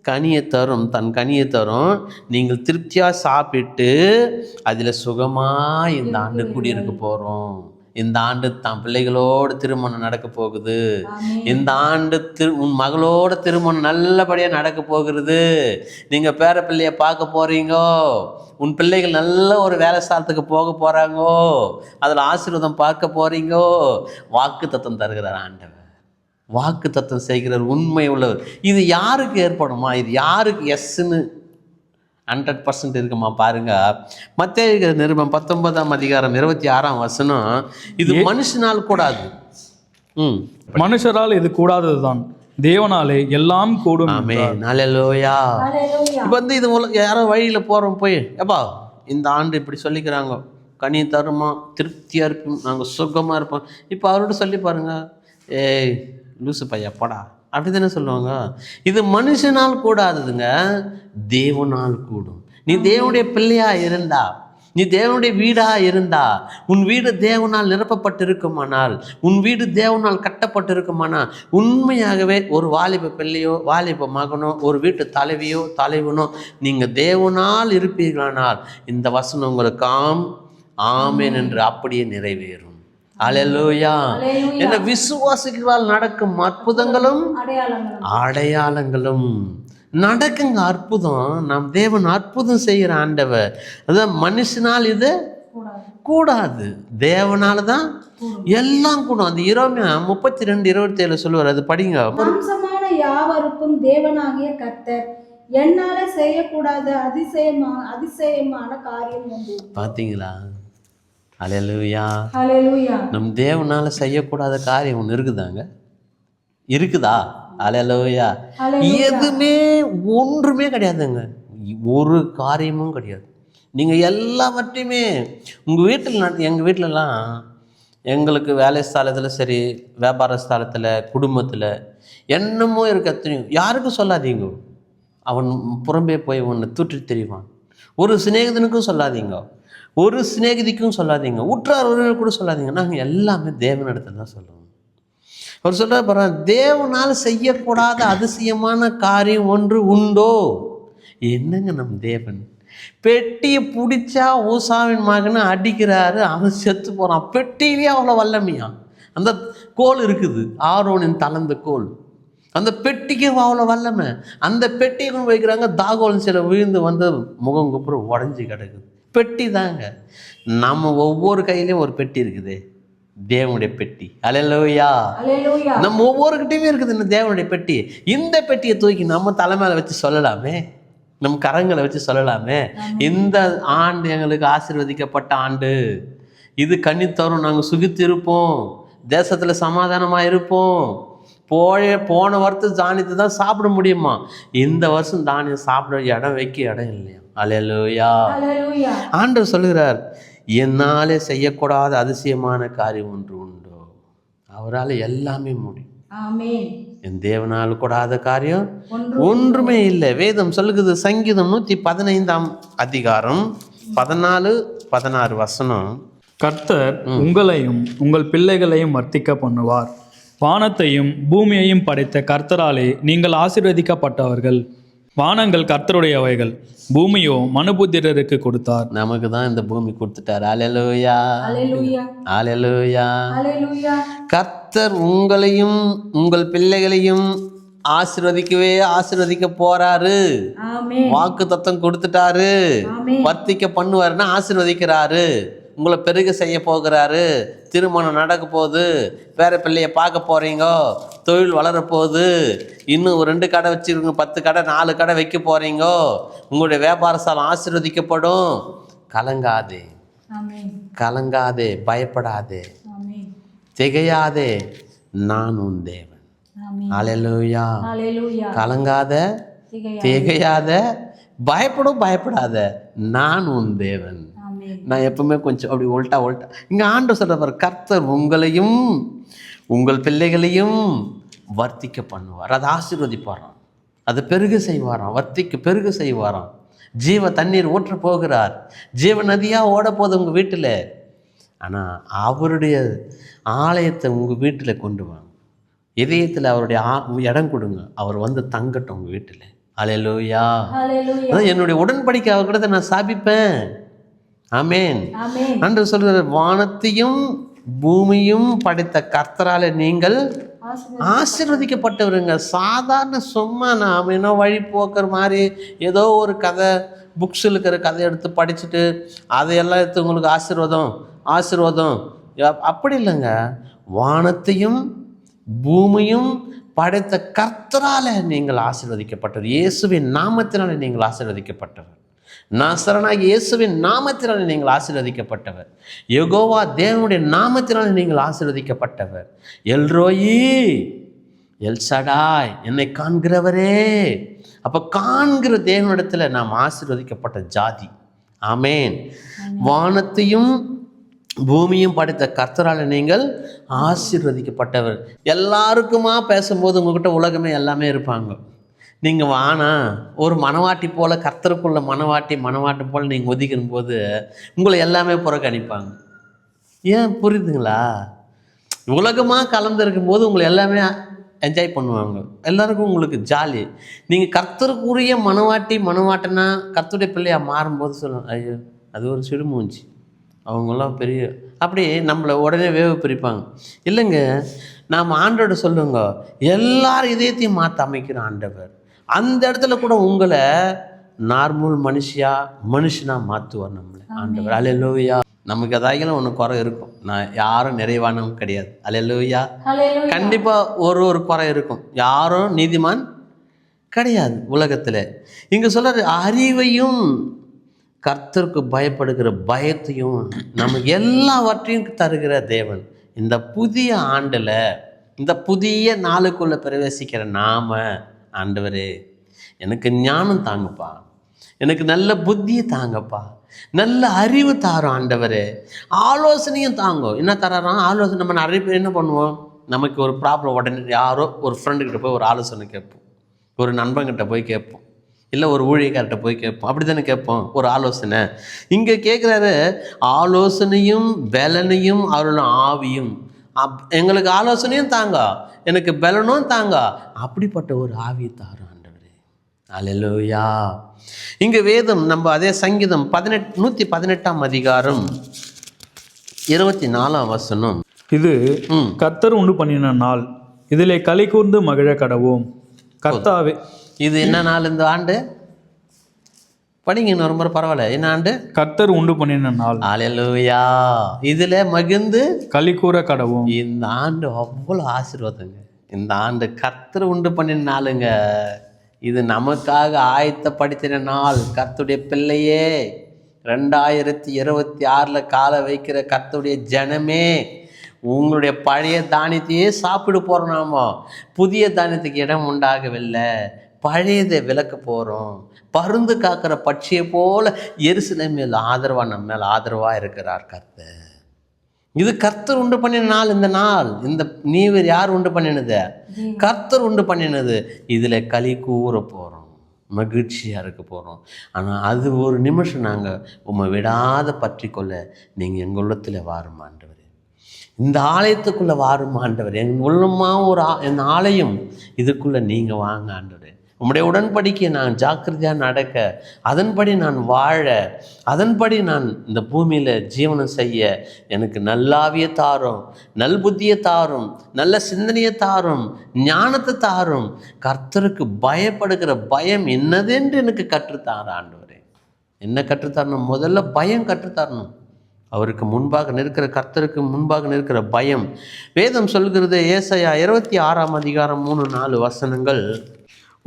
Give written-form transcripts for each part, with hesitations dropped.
கனியை தரும், தன் கனியை தரும். நீங்கள் திருப்தியாக சாப்பிட்டு அதில் சுகமாக இந்த ஆண்டு குடியிருக்க போகிறோம். இந்த ஆண்டு தான் பிள்ளைகளோடு திருமணம் நடக்க போகுது. இந்த ஆண்டு உன் மகளோட திருமணம் நல்லபடியாக நடக்க போகிறது. நீங்கள் பேர பிள்ளைய பார்க்க போகிறீங்கோ. உன் பிள்ளைகள் நல்ல ஒரு வேலை ஸ்தலத்துக்கு போக போகிறாங்கோ. அதில் ஆசீர்வாதம் பார்க்க போகிறீங்கோ. வாக்கு தத்தம் தருகிறார் ஆண்டவர். வாக்கு தத்தம் செய்கிறார், உண்மை உள்ளவர். இது யாருக்கு ஏற்படுமா? இது யாருக்கு எஸ்ன்னு 100% இருக்குமா? பாருங்க, மத்தேயு நிருபம் 19ஆம் அதிகாரம் 26ஆம் வசனம். இது மனுஷனால் கூடாது. மனுஷரால் இது கூடாததுதான், தேவனாலே எல்லாம் கூடும். ஆமென், ஹல்லேலூயா. இப்போ இது யாரோ வழியில் போகிறோம், போய் எப்பா இந்த ஆண்டு இப்படி சொல்லிக்கிறாங்க, கனி தருமா, திருப்தியாக இருப்போம், நாங்கள் சுகமாக இருப்போம். இப்போ அவரோட சொல்லி பாருங்க, ஏய் லூசு பையா போடா, அப்படி தானே சொல்லுவாங்க. இது மனுஷனால் கூடாதுங்க, தேவனால் கூடும். நீ தேவனுடைய பிள்ளையா இருந்தா, நீ தேவனுடைய வீடா இருந்தா, உன் வீடு தேவனால் நிரப்பப்பட்டிருக்குமானால், உன் வீடு தேவனால் கட்டப்பட்டிருக்குமானால், உண்மையாகவே ஒரு வாலிப பிள்ளையோ வாலிப மகனோ ஒரு வீட்டு தலைவியோ தலைவனோ நீங்கள் தேவனால் இருப்பீர்களானால் இந்த வசனம் உங்களுக்கு ஆமென் என்று அப்படியே நிறைவேறும். அல்லேலூயா. என்ன விசுவாசிகளால் நடக்கும் அற்புதங்களும் அடையாளங்களும் நடக்குங்க. அற்புதம் நம் தேவன் அற்புதம் செய்கிற ஆண்டவர். அதான் மனுஷனால் இது கூடாது, தேவனால தான் எல்லாம் கூடும். அந்த 32:27 சொல்லுவார், அது படிங்க. யாவருக்கும் தேவனாகிய கர்த்தர் என்னால செய்யக்கூடாத அதிசயமான காரியம் உண்டு. பாத்தீங்களா? அல்லேலூயா. ஹல்லேலூயா. நம் தேவனால செய்யக்கூடாத காரியம் ஒன்று இருக்குதாங்க? இருக்குதா? அல்லேலூயா. எதுவுமே ஒன்றுமே கிடையாதுங்க, ஒரு காரியமும் கிடையாது. நீங்கள் எல்லாவற்றையுமே உங்கள் வீட்டில் எங்கள் வீட்டிலலாம் எங்களுக்கு வேலை ஸ்தலத்தில் சரி, வியாபார ஸ்தலத்தில், குடும்பத்தில் என்னமோ இருக்க தெரியும். யாருக்கும் சொல்லாதீங்க, அவன் புறம்பே போய் ஒன்று தூற்றி தெரிவான். ஒரு சிநேகிதனுக்கும் சொல்லாதீங்க, ஒரு சிநேகிதிக்கும் சொல்லாதீங்க, உற்றார் உறவினர் கூட சொல்லாதீங்க. நாங்கள் எல்லாமே தேவனிடத்தில் தான் சொல்லுவோம். அவர் சொல்ற பாருங்க, தேவனால் செய்யக்கூடாத அதிசயமான காரியம் ஒன்று உண்டோ? என்னங்க நம் தேவன் பெட்டியை பிடிச்சா ஊசாவின் மகனை அடிக்கிறாரு, அவன் செத்து போகிறான். பெட்டியிலே அவ்வளோ வல்லமையா? அந்த கோல் இருக்குது, ஆரோனின் தளர்ந்த கோல், அந்த பெட்டிக்கு அவ்வளோ வல்லமை. அந்த பெட்டியை கொண்டு வைக்கிறாங்க, தாகோல் சில விழுந்து வந்து முகம் குப்புற உடஞ்சி கிடக்குது. பெட்டி தாங்க. நம்ம ஒவ்வொரு கையிலையும் ஒரு பெட்டி இருக்குது, தேவனுடைய பெட்டி. அல்லேலூயா. நம்ம ஒவ்வொருக்கிட்டையுமே இருக்குது இந்த தேவனுடைய பெட்டி. இந்த பெட்டியை தூக்கி நம்ம தலைமையில வச்சு சொல்லலாமே, நம் கரங்களை வச்சு சொல்லலாமே, இந்த ஆண்டு எங்களுக்கு ஆசீர்வதிக்கப்பட்ட ஆண்டு, இது கன்னி தரும், நாங்கள் சுகித்திருப்போம், தேசத்தில் சமாதானமாக இருப்போம். போன வருஷம் தானியத்தை தான் சாப்பிட முடியுமா, இந்த வருஷம் தானியம் சாப்பிட இடம் வைக்க இடம் இல்லையா? அல்லேலூயா. ஆண்டவர் சொல்லுகிறார், என்னாலே செய்யக்கூடாத அதிசயமான காரியம் ஒன்று உண்டோ? அவரால் எல்லாமே முடியும். என் தேவனால் கூடாத காரியம் ஒன்றுமே இல்லை. வேதம் சொல்லுகிறது, சங்கீதம் 115ஆம் அதிகாரம் 14-16 வசனம். கர்த்தர் உங்களையும் உங்கள் பிள்ளைகளையும் வர்த்திக்க பண்ணுவார். வானத்தையும் பூமியையும் படைத்த கர்த்தராலே நீங்கள் ஆசீர்வதிக்கப்பட்டவர்கள். வானங்கள் கர்த்தருடையவைகள், பூமியோ மனுபுத்திரருக்கு கொடுத்தார். நமக்கு தான் இந்த பூமி கொடுத்துட்டார். அல்லேலூயா. அல்லேலூயா. கர்த்தர் உங்களையும் உங்கள் பிள்ளைகளையும் ஆசீர்வதிக்க போறாரு. வாக்கு தத்தம் கொடுத்துட்டாரு. வர்த்திக்க பண்ணுவாருன்னா ஆசீர்வதிக்கிறாரு. உங்களை பெருக செய்ய போகிறாரு. திருமணம் நடக்க போகுது, வேற பிள்ளைய பார்க்க போறீங்க, தொழில் வளரப்போகுது, இன்னும் 2 கடை வச்சிருங்க, 10 கடை 4 கடை வைக்க போறீங்க, உங்களுடைய வியாபார ஸ்தலம் ஆசீர்வதிக்கப்படும். கலங்காதே, கலங்காதே, பயப்படாதே, திகையாதே, நான் உன் தேவன். அல்லேலூயா. கலங்காத, திகையாத, பயப்படாத, நான் உன் தேவன். நான் எப்பவுமே கொஞ்சம் அப்படி உல்ட்டா இங்கே ஆண்டவர் சொல்ற, கர்த்தர் உங்களையும் உங்கள் பிள்ளைகளையும் வர்த்திக்க பண்ணுவார். அதை ஆசீர்வதிப்பாராம், அதை பெருக செய்வாராம், பெருக செய்வாராம். ஜீவ தண்ணீர் ஊற்ற போகிறார், ஜீவ நதியாக ஓட போகுது உங்கள் வீட்டில். ஆனால் அவருடைய ஆலயத்தை உங்கள் வீட்டில் கொண்டு வாங்க, இதயத்தில் அவருடைய இடம் கொடுங்க, அவர் வந்து தங்கட்டும் உங்கள் வீட்டில். அல்லேலூயா. ஹalleluya. அதான் என்னுடைய உடன்படிக்கை அவர்கிட்ட நான் ஸ்தாபிப்பேன். ஆமென். ஆமென். அன்று சொல்கிற வானத்தையும் பூமியும் படைத்த கர்த்தராலே நீங்கள் ஆசீர்வதிக்கப்பட்டவருங்க. சாதாரண சும்மா நாம் என்ன வழி போக்குற மாதிரி ஏதோ ஒரு கதை, புக்ஸில் இருக்கிற கதை எடுத்து படிச்சுட்டு அதையெல்லாம் எடுத்து உங்களுக்கு ஆசீர்வாதம் அப்படி இல்லைங்க. வானத்தையும் பூமியும் படைத்த கர்த்தரால நீங்கள் ஆசீர்வதிக்கப்பட்டவர். இயேசுவின் நாமத்தினாலே நீங்கள் ஆசீர்வதிக்கப்பட்டவர். நாசரனாகி இயேசுவின் நாமத்தினாலே நீங்கள் ஆசீர்வதிக்கப்பட்டவர். யெகோவா தேவனுடைய நாமத்தினாலே நீங்கள் ஆசீர்வதிக்கப்பட்டவர். எல்ரோயி, எல்சடாய், என்னை காண்கிறவரே. அப்போ காண்கிற தேவனிடத்தில் நாம் ஆசீர்வதிக்கப்பட்ட ஜாதி. ஆமேன். வானத்தையும் பூமியும் படைத்த கர்த்தரால் நீங்கள் ஆசீர்வதிக்கப்பட்டவர். எல்லாருக்குமா பேசும்போது உங்ககிட்ட உலகமே எல்லாமே இருப்பாங்க. நீங்கள் வானா ஒரு மனவாட்டி போல், கர்த்தருக்குள்ள மனவாட்டி போல் நீங்கள் ஒதுக்கும் போது உங்களை எல்லாமே புறக்கணிப்பாங்க. ஏன் புரியுதுங்களா? உலகமாக கலந்துருக்கும் போது உங்களை எல்லாமே என்ஜாய் பண்ணுவாங்க. எல்லாருக்கும் உங்களுக்கு ஜாலி. நீங்கள் கர்த்தருக்குரிய மனவாட்டினா கர்த்தருடைய பிள்ளையாக மாறும்போது சொல்லுவாங்க, ஐயோ அது ஒரு சிடுமூஞ்சி, அவங்களாம் பெரிய, அப்படி நம்மளை உடனே வேவு பிரிப்பாங்க. இல்லைங்க, நாம் ஆண்டோட சொல்லுங்க, எல்லார் இதயத்தையும் மாற்ற அமைக்கிற ஆண்டவர். அந்த இடத்துல கூட உங்களை நார்மல் மனுஷனாக மாற்றுவார் நம்மளை ஆண்டவர். அல்லேலூயா. நமக்கு எதாயிலும் ஒன்று குறை இருக்கும். நான் யாரும் நிறைவானவங்க கிடையாது. அல்லேலூயா. கண்டிப்பாக ஒரு குறை இருக்கும். யாரும் நீதிமான் கிடையாது உலகத்தில். இங்கே சொல்கிற அறிவையும் கர்த்தருக்கு பயப்படுகிற பயத்தையும் நமக்கு எல்லாவற்றையும் தருகிற தேவன். இந்த புதிய ஆண்டில், இந்த புதிய நாளுக்குள்ளே பிரவேசிக்கிற நாம, ஆண்டவரே எனக்கு ஞானம் தாங்கப்பா, எனக்கு நல்ல புத்தியை தாங்கப்பா, நல்ல அறிவு தாரோம் ஆண்டவரே, ஆலோசனையும் தாங்கோ. என்ன தரான் ஆலோசனை? நம்ம நிறைய பேர் என்ன பண்ணுவோம், நமக்கு ஒரு ப்ராப்ளம் உடனே யாரோ ஒரு ஃப்ரெண்டுக்கிட்ட போய் ஒரு ஆலோசனை கேட்போம், ஒரு நண்பன்கிட்ட போய் கேட்போம், இல்லை ஒரு ஊழியக்கார்ட்ட போய் கேட்போம். அப்படி தானே கேட்போம் ஒரு ஆலோசனை. இங்கே கேட்குறாரு, ஆலோசனையும் பலனையும் அவரோட ஆவியும். எங்களுக்கு ஆலோசனையும் தாங்க, எனக்கு பலனும் தாங்க, அப்படிப்பட்ட ஒரு ஆவியை தாரும் ஆண்டவரே. அல்லேலூயா. இங்கே வேதம் நம்ம அதே சங்கீதம் 118 அதிகாரம் 24 வசனம், இது கர்த்தர் உண்டு பண்ணின நாள், இதிலே களி கூர்ந்து மகிழ கடவோம். கர்த்தாவே, இது என்ன நாள்? இந்த ஆண்டு படிங்க இன்னொரு முறை, பரவாயில்ல. என்ன ஆண்டு? கர்த்தர் உண்டு பண்ணின நாள். அல்லேலூயா. இதுல மகிழ்ந்து களி கூற கடவோம். இந்த ஆண்டு அவ்வளோ ஆசீர்வாதங்க. இந்த ஆண்டு கர்த்தர் உண்டு பண்ணின நாளுங்க. இது நமக்காக ஆயத்தப்படுத்தின நாள். கர்த்தருடைய பிள்ளையே, 2026 கால வைக்கிற கர்த்தருடைய ஜனமே, உங்களுடைய பழைய தானியத்தையே சாப்பிட போகிறோம். நாம புதிய தானியத்துக்கு இடம் உண்டாகவில்லை, பழையதை விளக்க போகிறோம். பருந்து காக்கிற பட்சியை போல எருசலேம் மேல் ஆதரவாக, நம்ம மேல் ஆதரவாக இருக்கிறார் கர்த்தர். இது கர்த்தர் உண்டு பண்ணின நாள். இந்த நாள், இந்த நீவர் யார் உண்டு பண்ணினது? கர்த்தர் உண்டு பண்ணினது. இதில் களி கூற போகிறோம், மகிழ்ச்சியாக இருக்க போகிறோம். ஆனால் அது ஒரு நிமிஷம் நாங்கள் உம்மை விடாத பற்றி கொள்ள நீங்கள் எங்கள் உள்ளத்தில் வாரும் ஆண்டவரே. இந்த ஆலயத்துக்குள்ளே வாரும் ஆண்டவர். எங்கள் உள்ளமாக ஒரு என் ஆலயம், இதுக்குள்ளே நீங்கள் வாங்க ஆண்டவரே. உம்முடைய உடன்படிக்கை நான் ஜாக்கிரதையாக நடக்க, அதன்படி நான் வாழ, அதன்படி நான் இந்த பூமியில் ஜீவனம் செய்ய எனக்கு நல்லாவிய தாரும், நல் புத்தியை தாரும், நல்ல சிந்தனையை தாரும், ஞானத்தை தாரும். கர்த்தருக்கு பயப்படுகிற பயம் என்னதென்று எனக்கு கற்றுத்தார ஆண்டவரே. என்ன கற்றுத்தரணும்? முதல்ல பயம் கற்றுத்தரணும். அவருக்கு முன்பாக நிற்கிற, கர்த்தருக்கு முன்பாக நிற்கிற பயம். வேதம் சொல்கிறது, ஏசாயா 26 அதிகாரம் 3-4 வசனங்கள்,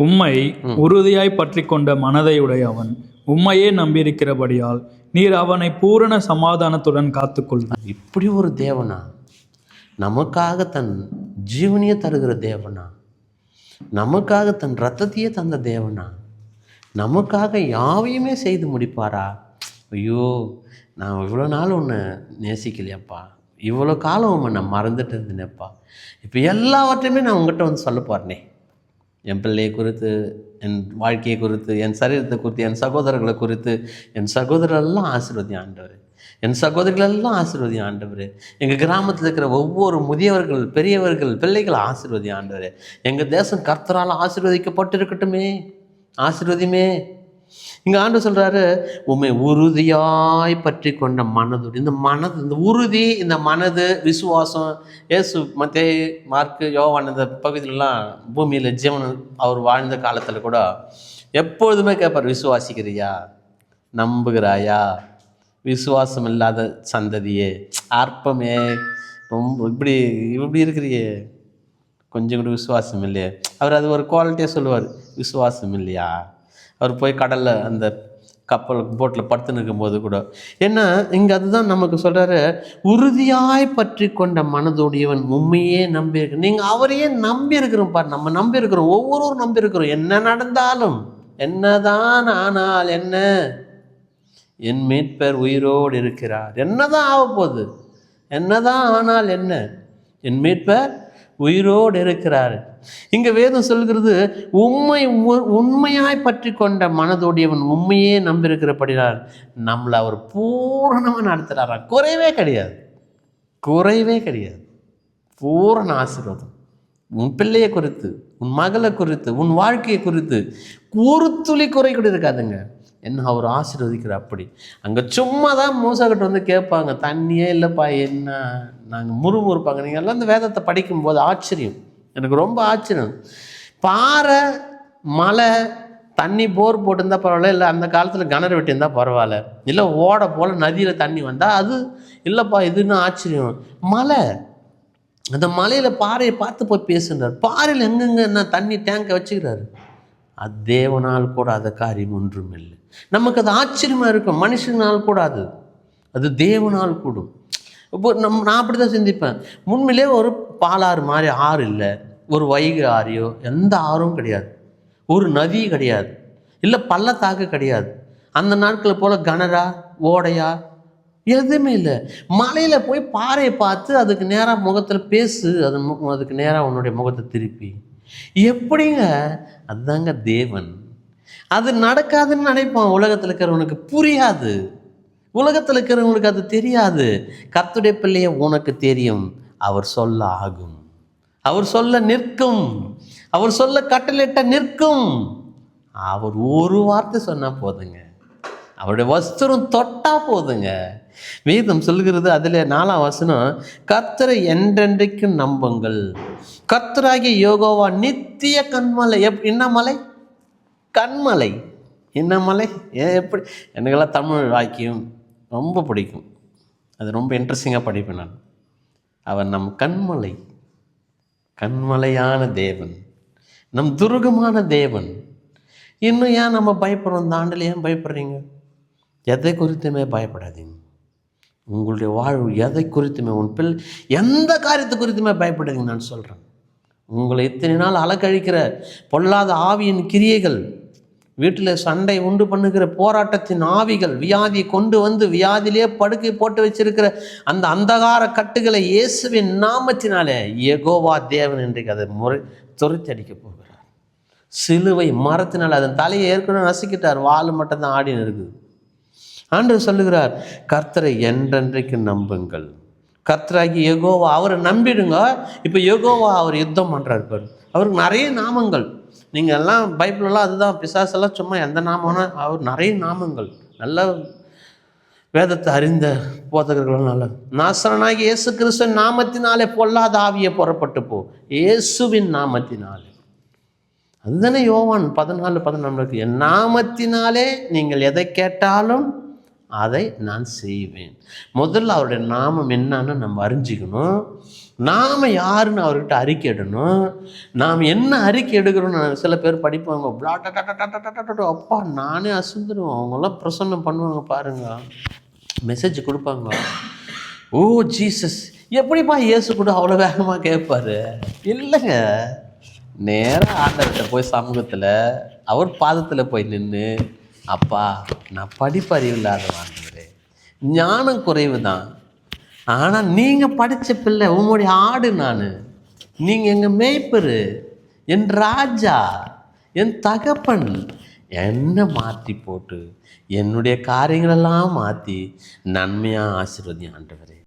உம்மை உறுதியாய் பற்றி கொண்ட மனதையுடையவன் உம்மையே நம்பியிருக்கிறபடியால் நீர் அவனை பூரண சமாதானத்துடன் காத்துக்கொள். இப்படி ஒரு தேவனா, நமக்காக தன் ஜீவனையே தருகிற தேவனா, நமக்காக தன் இரத்தத்தையே தந்த தேவனா, நமக்காக யாவையுமே செய்து முடிப்பாரா? ஐயோ, நான் இவ்வளோ நாள் உன்னை நேசிக்கலையாப்பா, இவ்வளோ காலம் உன்னை நான் மறந்துட்டு இருந்தேனேப்பா, இப்போ எல்லாவற்றையுமே நான் உங்கள்கிட்ட வந்து சொல்ல போகிறேனே. என் பிள்ளையை குறித்து, என் வாழ்க்கையை குறித்து, என் சரீரத்தை குறித்து, என் சகோதரர்களை குறித்து, என் சகோதரரெல்லாம் ஆசீர்வதி ஆண்டவர், என் சகோதரிகளெல்லாம் ஆசீர்வதி ஆண்டவர். எங்கள் கிராமத்தில் இருக்கிற ஒவ்வொரு முதியவர்கள், பெரியவர்கள், பிள்ளைகள் ஆசீர்வதி ஆண்டவர். எங்கள் தேசம் கர்த்தரால் ஆசீர்வதிக்கப்பட்டு இருக்கட்டுமே. ஆசீர்வதியுமே. இங்கே ஆண்டவர் சொல்கிறாரு, உம்மை உறுதியாய் பற்றி கொண்ட மனதோடு. இந்த மனது, இந்த உறுதி, இந்த மனது, விசுவாசம். இயேசு மத்தேயு, மார்க்கு, யோவான் இந்த பகுதியிலலாம் பூமியில் ஜீவன் அவர் வாழ்ந்த காலத்தில் கூட எப்பொழுதுமே கேட்பார், விசுவாசிக்கிறியா, நம்புகிறாயா, விசுவாசம் இல்லாத சந்ததியே, அற்பமே, ரொம்ப இப்படி இப்படி இருக்கிறியே, கொஞ்சம் கூட விசுவாசம் இல்லையே. அவர் அது ஒரு குவாலிட்டியாக சொல்லுவார், விசுவாசம் இல்லையா. அவர் போய் கடலில் அந்த கப்பல் போட்டில் படுத்து நிற்கும்போது கூட. ஏன்னா இங்கே அதுதான் நமக்கு சொல்கிறாரு, உறுதியாய் பற்றி கொண்ட மனதோடையவன் உண்மையே நம்பியிருக்க. நீங்கள் அவரையே நம்பியிருக்கிறோம் பாரு, நம்ம நம்பியிருக்கிறோம், ஒவ்வொருவரும் நம்பியிருக்கிறோம். என்ன நடந்தாலும், என்னதான் ஆனால் என்ன, என் மீட்பர் உயிரோடு இருக்கிறார். என்னதான் ஆக போகுது, என்னதான் ஆனால் என்ன, என் மீட்பர் உயிரோடு இருக்கிறார். இங்கே வேதம் சொல்கிறது, உண்மையாய் பற்றி கொண்ட மனதோடையவன் உண்மையே நம்பியிருக்கிறபடினால் நம்மளை அவர் பூரணமாக நடத்துகிறாரா. குறைவே கிடையாது, குறைவே கிடையாது. பூரண ஆசீர்வாதம் உன் பிள்ளையை குறித்து, உன் மகளை குறித்து, உன் வாழ்க்கையை குறித்து ஒரு துளி குறை கூட இருக்காதுங்க. என்ன அவர் ஆசீர்வதிக்கிறார். அப்படி அங்கே சும்மா தான் மூசாக்கிட்ட வந்து கேட்பாங்க, தண்ணியே இல்லைப்பா, என்ன, நாங்கள் முறுமுறுப்பாங்க. நீங்கள் எல்லாம் இந்த வேதத்தை படிக்கும்போது ஆச்சரியம், எனக்கு ரொம்ப ஆச்சரியம். பாறை, மலை, தண்ணி போர் போட்டிருந்தால் பரவாயில்ல, இல்லை அந்த காலத்தில் கிணறு வெட்டியிருந்தால் பரவாயில்ல, இல்லை ஓடை போல் நதியில் தண்ணி வந்தால் அது இல்லைப்பா, இதுன்னு ஆச்சரியம். மலை, அந்த மலையில் பாறையை பார்த்து போய் பேசுகிறார். பாறையில் எங்கெங்க என்ன தண்ணி டேங்கை வச்சுக்கிறாரு. அது தேவனால் கூட அந்த காரியம் ஒன்றும் இல்லை. நமக்கு அது ஆச்சரியமாக இருக்கும். மனுஷனால் கூட அது தேவனால் கூடும். இப்போ நான் அப்படி தான் சிந்திப்பேன். முன்னிலே ஒரு பாலாறு மாதிரி ஆறு இல்லை, ஒரு வைகை ஆறையோ எந்த ஆறும் கிடையாது, ஒரு நதி கிடையாது, இல்லை பள்ளத்தாக்கு கிடையாது. அந்த நாட்களில் போல் கனரா ஓடையா எதுவுமே இல்லை. மலையில் போய் பாறையை பார்த்து அதுக்கு நேராக முகத்தில் பேசு, அதுக்கு நேராக உன்னுடைய முகத்தை திருப்பி. எப்படிங்க? அதுதாங்க தேவன். அது நடக்காதுன்னு நினைப்பான். உலகத்தில் இருக்கிறவனுக்கு புரியாது, உலகத்தில் இருக்கிறவங்களுக்கு அது தெரியாது. கர்த்தருடைய பிள்ளையை உனக்கு தெரியும். அவர் சொல்ல ஆகும், அவர் சொல்ல நிற்கும், அவர் சொல்ல கட்டளையிட்ட நிற்கும். அவர் ஒரு வார்த்தை சொன்னால் போதுங்க, அவருடைய வஸ்திரம் தொட்டா போதுங்க. வேதம் சொல்கிறது, அதில் 4ஆம் வசனம், கர்த்தரை என்றென்றைக்கும் நம்புங்கள், கர்த்தராகிய யெகோவா நித்திய கன்மலை. என்ன மலை? கண்மலை. என்ன மலை? எப்படி? எனக்கெல்லாம் தமிழ் வாக்கியம் ரொம்ப பிடிக்கும், அது ரொம்ப இன்ட்ரெஸ்டிங்காக படிப்பேன் நான். அவர் நம் கண்மலை, கண்மலையான தேவன், நம் துருகமான தேவன். இன்னும் ஏன் நம்ம பயப்படுறோம்? இந்த ஆண்டில் ஏன் பயப்படுறீங்க? எதை குறித்துமே பயப்படாதீங்க. உங்களுடைய வாழ்வு எதை குறித்துமே, உன் பிள்ளை எந்த காரியத்தை குறித்துமே பயப்படுறீங்க. நான் சொல்கிறேன், உங்களை இத்தனை நாள் அலக்கழிக்கிற பொல்லாத ஆவியின் கிரியைகள், வீட்டில் சண்டை உண்டு பண்ணுகிற போராட்டத்தின் ஆவிகள், வியாதியை கொண்டு வந்து வியாதியிலே படுக்கை போட்டு வச்சிருக்கிற அந்த அந்தகார கட்டுகளை இயேசுவின் நாமத்தினாலே யெகோவா தேவன் இன்றைக்கு அதை துரத்தி அடிக்க போகிறார். சிலுவை மரத்தினால் அதன் தலையை ஏற்கனவே நசுக்கிட்டார், வால் மட்டும்தான் ஆடின்னு இருக்குது. ஆண்டவர் சொல்லுகிறார், கர்த்தரை என்றென்றைக்கு நம்புங்கள், கர்த்தராகி யெகோவா, அவரை நம்பிடுங்க. இப்போ யெகோவா அவர் யுத்தம் பண்ணுறாரு பாரு. அவருக்கு நிறைய நாமங்கள். நீங்கள் எல்லாம் பைபிளெல்லாம் அதுதான், பிசாசெல்லாம் சும்மா எந்த நாமம்னா, அவர் நிறைய நாமங்கள். நல்ல வேதத்தை அறிந்த போதகர்களும் நல்ல, நாசரனாகி இயேசு கிறிஸ்துவின் நாமத்தினாலே பொல்லாத ஆவியை புறப்பட்டு போ, இயேசுவின் நாமத்தினாலே. அதுதானே யோவான் 14:14, என் நாமத்தினாலே நீங்கள் எதை கேட்டாலும் அதை நான் செய்வேன். முதல்ல அவருடைய நாமம் என்னன்னு நம்ம அறிஞ்சிக்கணும். நாம் யாருன்னு அவர்கிட்ட அறிக்கை எடுக்கணும். நாம் என்ன அறிக்கை எடுக்கிறோன்னு சில பேர் படிப்பாங்க, அப்பா நானே அசுந்துருவோம். அவங்களாம் பிரசன்னம் பண்ணுவாங்க பாருங்க, மெசேஜ் கொடுப்பாங்க, ஓ ஜீசஸ். எப்படிப்பா இயேசு கூட அவ்வளோ வேகமாக கேட்பாரு? இல்லைங்க, நேராக ஆண்டவர்கிட்ட போய் சமூகத்தில் அவர் பாதத்தில் போய் நின்று, அப்பா நான் படிப்பறிவு இல்லாத ஆண்டவரே, ஞானம் குறைவு தான், ஆனால் நீங்கள் படித்த பிள்ளை, உங்களுடைய ஆடு நான், நீங்கள் எங்கள் மேய்ப்பர், என் ராஜா, என் தகப்பன், என்னை மாற்றி போட்டு என்னுடைய காரியங்களெல்லாம் மாற்றி நன்மையாக ஆசீர்வதி ஆண்டவரே.